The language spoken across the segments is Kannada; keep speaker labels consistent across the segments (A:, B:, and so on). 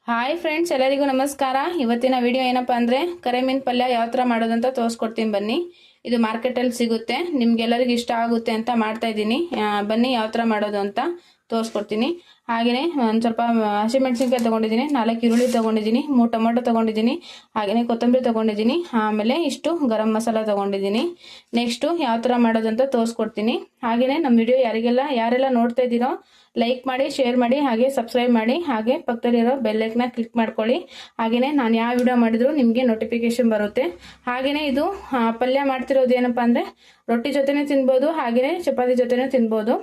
A: ಹಾಯ್ ಫ್ರೆಂಡ್ಸ್, ಎಲ್ಲರಿಗೂ ನಮಸ್ಕಾರ. ಇವತ್ತಿನ ವಿಡಿಯೋ ಏನಪ್ಪಾ ಅಂದ್ರೆ ಕರಿಮೀನು ಪಲ್ಯ ಯಾವ ಥರ ಮಾಡೋದಂತ ತೋರಿಸ್ಕೊಡ್ತೀನಿ ಬನ್ನಿ. ಇದು ಮಾರ್ಕೆಟಲ್ಲಿ ಸಿಗುತ್ತೆ, ನಿಮ್ಗೆಲ್ಲರಿಗೂ ಇಷ್ಟ ಆಗುತ್ತೆ ಅಂತ ಮಾಡ್ತಾ ಇದ್ದೀನಿ. ಬನ್ನಿ ಯಾವ ಥರ ಮಾಡೋದು ಅಂತ ತೋರಿಸ್ಕೊಡ್ತೀನಿ. ಹಾಗೆಯೇ ಒಂದು ಸ್ವಲ್ಪ ಹಸಿಮೆಣಸಿನ್ಕಾಯಿ ತೊಗೊಂಡಿದ್ದೀನಿ, 4 ಈರುಳ್ಳಿ ತೊಗೊಂಡಿದ್ದೀನಿ, 3 ಟೊಮೊಟೊ ತೊಗೊಂಡಿದ್ದೀನಿ, ಹಾಗೆಯೇ ಕೊತ್ತಂಬರಿ ತೊಗೊಂಡಿದ್ದೀನಿ, ಆಮೇಲೆ ಇಷ್ಟು ಗರಂ ಮಸಾಲ ತೊಗೊಂಡಿದ್ದೀನಿ. ನೆಕ್ಸ್ಟು ಯಾವ ಥರ ಮಾಡೋದಂತ ತೋರಿಸ್ಕೊಡ್ತೀನಿ. ಹಾಗೆಯೇ ನಮ್ಮ ವಿಡಿಯೋ ಯಾರೆಲ್ಲ ನೋಡ್ತಾ ಇದ್ದೀರೋ ಲೈಕ್ ಮಾಡಿ, ಶೇರ್ ಮಾಡಿ, ಹಾಗೆ ಸಬ್ಸ್ಕ್ರೈಬ್ ಮಾಡಿ, ಹಾಗೆ ಪಕ್ಕದಲ್ಲಿರೋ ಬೆಲ್ ಐಕನ್ನ ಕ್ಲಿಕ್ ಮಾಡ್ಕೊಳ್ಳಿ. ಹಾಗೆಯೇ ನಾನು ಯಾವ ವಿಡಿಯೋ ಮಾಡಿದ್ರು ನಿಮಗೆ ನೋಟಿಫಿಕೇಶನ್ ಬರುತ್ತೆ. ಹಾಗೆಯೇ ಇದು ಪಲ್ಯ ಮಾಡ್ತಿರೋದು ಏನಪ್ಪ ಅಂದರೆ ರೊಟ್ಟಿ ಜೊತೆನೇ ತಿನ್ಬೋದು, ಹಾಗೆಯೇ ಚಪಾತಿ ಜೊತೆನೇ ತಿನ್ಬೋದು.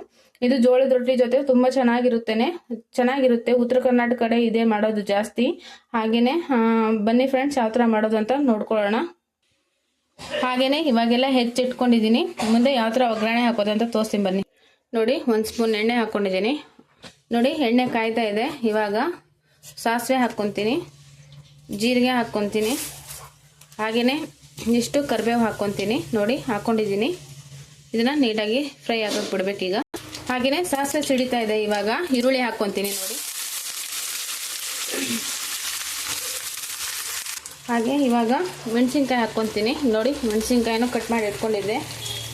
A: ಇದು ಜೋಳದ ರೊಟ್ಟಿ ಜೊತೆ ತುಂಬ ಚೆನ್ನಾಗಿರುತ್ತೆ. ಉತ್ತರ ಕರ್ನಾಟಕ ಕಡೆ ಇದೇ ಮಾಡೋದು ಜಾಸ್ತಿ. ಹಾಗೆಯೇ ಬನ್ನಿ ಫ್ರೆಂಡ್ಸ್ ಯಾವ ಥರ ಮಾಡೋದು ಅಂತ ನೋಡ್ಕೊಳ್ಳೋಣ. ಹಾಗೆಯೇ ಇವಾಗೆಲ್ಲ ಹೆಚ್ಚಿಟ್ಕೊಂಡಿದ್ದೀನಿ, ಮುಂದೆ ಯಾವ ಥರ ಒಗ್ಗರಣೆ ಹಾಕೋದು ಅಂತ ತೋರಿಸ್ತೀನಿ ಬನ್ನಿ. ನೋಡಿ, 1 ಸ್ಪೂನ್ ಎಣ್ಣೆ ಹಾಕ್ಕೊಂಡಿದ್ದೀನಿ. ನೋಡಿ, ಎಣ್ಣೆ ಕಾಯ್ತಾ ಇದೆ. ಇವಾಗ ಸಾಸಿವೆ ಹಾಕ್ಕೊತೀನಿ, ಜೀರಿಗೆ ಹಾಕ್ಕೊತೀನಿ, ಹಾಗೆಯೇ ಇಷ್ಟು ಕರಿಬೇವು ಹಾಕ್ಕೊತೀನಿ. ನೋಡಿ, ಹಾಕ್ಕೊಂಡಿದ್ದೀನಿ. ಇದನ್ನು ನೀಟಾಗಿ ಫ್ರೈ ಆಗೋಕೆ ಬಿಡ್ಬೇಕೀಗ. ಹಾಗೆಯೇ ಸಾಸಿವೆ ಸಿಡಿತಾ ಇದೆ. ಇವಾಗ ಈರುಳ್ಳಿ ಹಾಕ್ಕೊತೀನಿ. ನೋಡಿ, ಹಾಗೆ ಇವಾಗ ಮೆಣಸಿನ್ಕಾಯಿ ಹಾಕ್ಕೊತೀನಿ. ನೋಡಿ, ಮೆಣಸಿನ್ಕಾಯಿನ ಕಟ್ ಮಾಡಿ ಇಟ್ಕೊಂಡಿದ್ದೆ,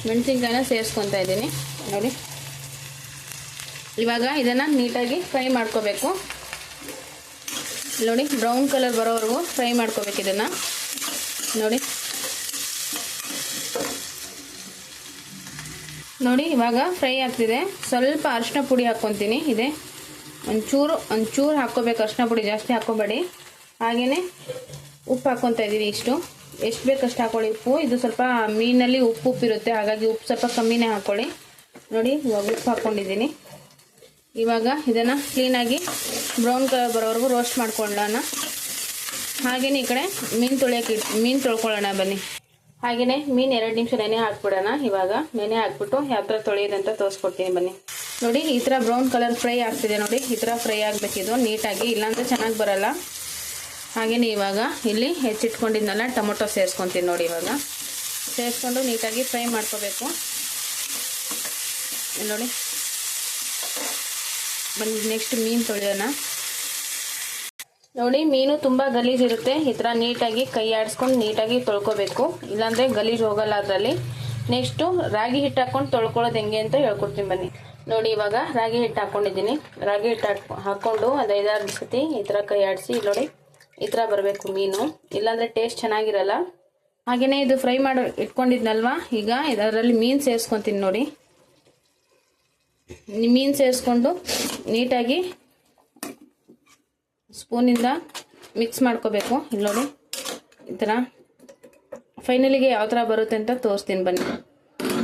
A: ಮೆಣಸಿನ್ಕಾಯಿನ ಸೇರಿಸ್ಕೊತಾ ಇದ್ದೀನಿ. ನೋಡಿ, ಇವಾಗ ಇದನ್ನು ನೀಟಾಗಿ ಫ್ರೈ ಮಾಡ್ಕೋಬೇಕು. ನೋಡಿ, ಬ್ರೌನ್ ಕಲರ್ ಬರೋವರೆಗೂ ಫ್ರೈ ಮಾಡ್ಕೋಬೇಕು ಇದನ್ನು. ನೋಡಿ ಇವಾಗ ಫ್ರೈ ಆಗ್ತಿದೆ. ಸ್ವಲ್ಪ ಅರಿಶಿನ ಪುಡಿ ಹಾಕ್ಕೊತೀನಿ. ಇದೆ ಒಂಚೂರು ಹಾಕ್ಕೋಬೇಕು, ಅರಿಶಿನ ಪುಡಿ ಜಾಸ್ತಿ ಹಾಕ್ಕೋಬೇಡಿ. ಹಾಗೆಯೇ ಉಪ್ಪು ಹಾಕ್ಕೊತಾ ಇದ್ದೀನಿ. ಎಷ್ಟು ಬೇಕಷ್ಟು ಹಾಕ್ಕೊಳ್ಳಿ ಉಪ್ಪು. ಇದು ಸ್ವಲ್ಪ ಮೀನಲ್ಲಿ ಉಪ್ಪು ಇರುತ್ತೆ, ಹಾಗಾಗಿ ಉಪ್ಪು ಸ್ವಲ್ಪ ಕಮ್ಮಿನೇ ಹಾಕ್ಕೊಳ್ಳಿ. ನೋಡಿ, ಇವಾಗ ಉಪ್ಪು ಹಾಕ್ಕೊಂಡಿದ್ದೀನಿ. ಇವಾಗ ಇದನ್ನು ಕ್ಲೀನಾಗಿ ಬ್ರೌನ್ ಕಲರ್ ಬರೋವರೆಗೂ ರೋಸ್ಟ್ ಮಾಡ್ಕೊಳ್ಳೋಣ. ಹಾಗೆಯೇ ಈ ಕಡೆ ಮೀನು ತೊಳ್ಕೊಳ್ಳೋಣ ಬನ್ನಿ. ಹಾಗೆಯೇ ಮೀನು 2 ನಿಮಿಷ ನೆನೆ ಹಾಕ್ಬಿಡೋಣ. ಇವಾಗ ನೆನೆ ಹಾಕ್ಬಿಟ್ಟು ಯಾವ ಥರ ತೊಳೆಯೋದಂತ ತೋರಿಸ್ಕೊಡ್ತೀನಿ ಬನ್ನಿ. ನೋಡಿ, ಈ ಥರ ಬ್ರೌನ್ ಕಲರ್ ಫ್ರೈ ಆಗ್ತಿದೆ. ನೋಡಿ, ಈ ಥರ ಫ್ರೈ ಆಗಬೇಕಿದು ನೀಟಾಗಿ, ಇಲ್ಲಾಂದರೆ ಚೆನ್ನಾಗಿ ಬರಲ್ಲ. ಹಾಗೆಯೇ ಇವಾಗ ಇಲ್ಲಿ ಹೆಚ್ಚಿಟ್ಕೊಂಡಿದ್ನಲ್ಲ ಟೊಮೊಟೊ ಸೇರಿಸ್ಕೊತೀನಿ. ನೋಡಿ, ಇವಾಗ ಸೇರಿಸ್ಕೊಂಡು ನೀಟಾಗಿ ಫ್ರೈ ಮಾಡ್ಕೋಬೇಕು. ನೋಡಿ, ಬನ್ನಿ ನೆಕ್ಸ್ಟ್ ಮೀನು ತೊಳೆಯೋಣ. ನೋಡಿ, ಮೀನು ತುಂಬ ಗಲೀಜಿರುತ್ತೆ. ಈ ಥರ ನೀಟಾಗಿ ಕೈ ಆಡಿಸ್ಕೊಂಡು ನೀಟಾಗಿ ತೊಳ್ಕೊಬೇಕು, ಇಲ್ಲಾಂದರೆ ಗಲೀಜು ಹೋಗಲ್ಲ ಅದರಲ್ಲಿ. ನೆಕ್ಸ್ಟು ರಾಗಿ ಹಿಟ್ಟು ಹಾಕ್ಕೊಂಡು ತೊಳ್ಕೊಳ್ಳೋದು ಹೆಂಗೆ ಅಂತ ಹೇಳ್ಕೊಡ್ತೀನಿ ಬನ್ನಿ. ನೋಡಿ, ಇವಾಗ ರಾಗಿ ಹಿಟ್ಟು ಹಾಕ್ಕೊಂಡಿದ್ದೀನಿ. ರಾಗಿ ಹಿಟ್ಟು ಹಾಕ್ಕೊಂಡು ಒಂದು 5-6 ಸತಿ ಈ ಥರ ಕೈ ಆಡಿಸಿ. ನೋಡಿ, ಈ ಥರ ಬರಬೇಕು ಮೀನು, ಇಲ್ಲಾಂದರೆ ಟೇಸ್ಟ್ ಚೆನ್ನಾಗಿರಲ್ಲ. ಹಾಗೆಯೇ ಇದು ಫ್ರೈ ಮಾಡಿ ಇಟ್ಕೊಂಡಿದ್ನಲ್ವಾ, ಈಗ ಇದರಲ್ಲಿ ಮೀನು ಸೇರಿಸ್ಕೊತೀನಿ. ನೋಡಿ, ಮೀನು ಸೇರಿಸ್ಕೊಂಡು ನೀಟಾಗಿ ಸ್ಪೂನಿಂದ ಮಿಕ್ಸ್ ಮಾಡ್ಕೋಬೇಕು. ಇಲ್ಲಿ ನೋಡಿ, ಈ ಥರ ಫೈನಲಿಗೆ ಯಾವ ಥರ ಬರುತ್ತೆ ಅಂತ ತೋರಿಸ್ತೀನಿ ಬನ್ನಿ.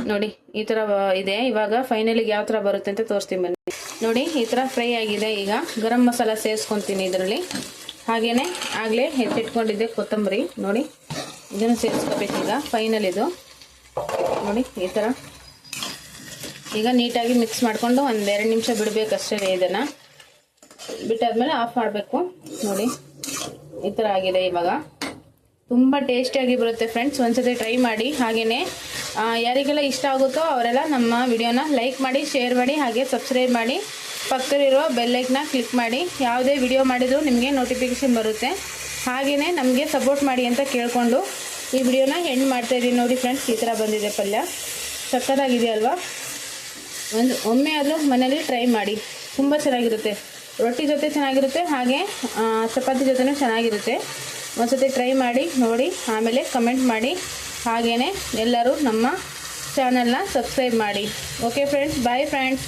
A: ನೋಡಿ, ಈ ಥರ ಇದೆ. ಇವಾಗ ಫೈನಲಿಗೆ ಯಾವ ಥರ ಬರುತ್ತೆ ಅಂತ ತೋರಿಸ್ತೀನಿ ಬನ್ನಿ. ನೋಡಿ, ಈ ಥರ ಫ್ರೈ ಆಗಿದೆ. ಈಗ ಗರಂ ಮಸಾಲ ಸೇರಿಸ್ಕೊತೀನಿ ಇದರಲ್ಲಿ. ಹಾಗೆಯೇ ಆಗಲೇ ಹೆಚ್ಚಿಟ್ಕೊಂಡಿದ್ದೆ ಕೊತ್ತಂಬರಿ. ನೋಡಿ, ಇದನ್ನು ಸೇರಿಸ್ಕೋಬೇಕು ಈಗ ಫೈನಲ್ ಇದು. ನೋಡಿ, ಈ ಥರ ಈಗ ನೀಟಾಗಿ ಮಿಕ್ಸ್ ಮಾಡಿಕೊಂಡು ಒಂದು 2 ನಿಮಿಷ ಬಿಡಬೇಕಷ್ಟೇ. ಇದನ್ನು ಬಿಟ್ಟಾದ್ಮೇಲೆ ಆಫ್ ಮಾಡಬೇಕು. ನೋಡಿ, ಈ ಥರ ಆಗಿದೆ. ಇವಾಗ ತುಂಬ ಟೇಸ್ಟಿಯಾಗಿ ಬರುತ್ತೆ ಫ್ರೆಂಡ್ಸ್, ಒಂದ್ಸತಿ ಟ್ರೈ ಮಾಡಿ. ಹಾಗೆಯೇ ಯಾರಿಗೆಲ್ಲ ಇಷ್ಟ ಆಗುತ್ತೋ ಅವರೆಲ್ಲ ನಮ್ಮ ವಿಡಿಯೋನ ಲೈಕ್ ಮಾಡಿ, ಶೇರ್ ಮಾಡಿ, ಹಾಗೆ ಸಬ್ಸ್ಕ್ರೈಬ್ ಮಾಡಿ, ಪಕ್ಕದಲ್ಲಿರೋ ಬೆಲ್ ಐಕನ್ನ ಕ್ಲಿಕ್ ಮಾಡಿ. ಯಾವುದೇ ವಿಡಿಯೋ ಮಾಡಿದರೂ ನಿಮಗೆ ನೋಟಿಫಿಕೇಷನ್ ಬರುತ್ತೆ. ಹಾಗೆಯೇ ನಮಗೆ ಸಪೋರ್ಟ್ ಮಾಡಿ ಅಂತ ಕೇಳಿಕೊಂಡು ಈ ವಿಡಿಯೋನ ಎಂಡ್ ಮಾಡ್ತಾಯಿದ್ದೀನಿ. ನೋಡಿ ಫ್ರೆಂಡ್ಸ್, ಈ ಥರ ಬಂದಿದೆ ಪಲ್ಯ, ಸಕ್ಕತ್ತಾಗಿದೆಯಲ್ವಾ? ಒಮ್ಮೆ ಆದರೂ ಮನೇಲಿ ಟ್ರೈ ಮಾಡಿ, ತುಂಬ ಚೆನ್ನಾಗಿರುತ್ತೆ. ರೊಟ್ಟಿ ಜೊತೆ ಚೆನ್ನಾಗಿರುತ್ತೆ, ಹಾಗೆ ಚಪಾತಿ ಜೊತೆನೂ ಚೆನ್ನಾಗಿರುತ್ತೆ. ಒಂದ್ಸತಿ ಟ್ರೈ ಮಾಡಿ ನೋಡಿ, ಆಮೇಲೆ ಕಮೆಂಟ್ ಮಾಡಿ. ಹಾಗೆಯೇ ಎಲ್ಲರೂ ನಮ್ಮ ಚಾನಲ್ನ ಸಬ್ಸ್ಕ್ರೈಬ್ ಮಾಡಿ. Okay friends, bye friends.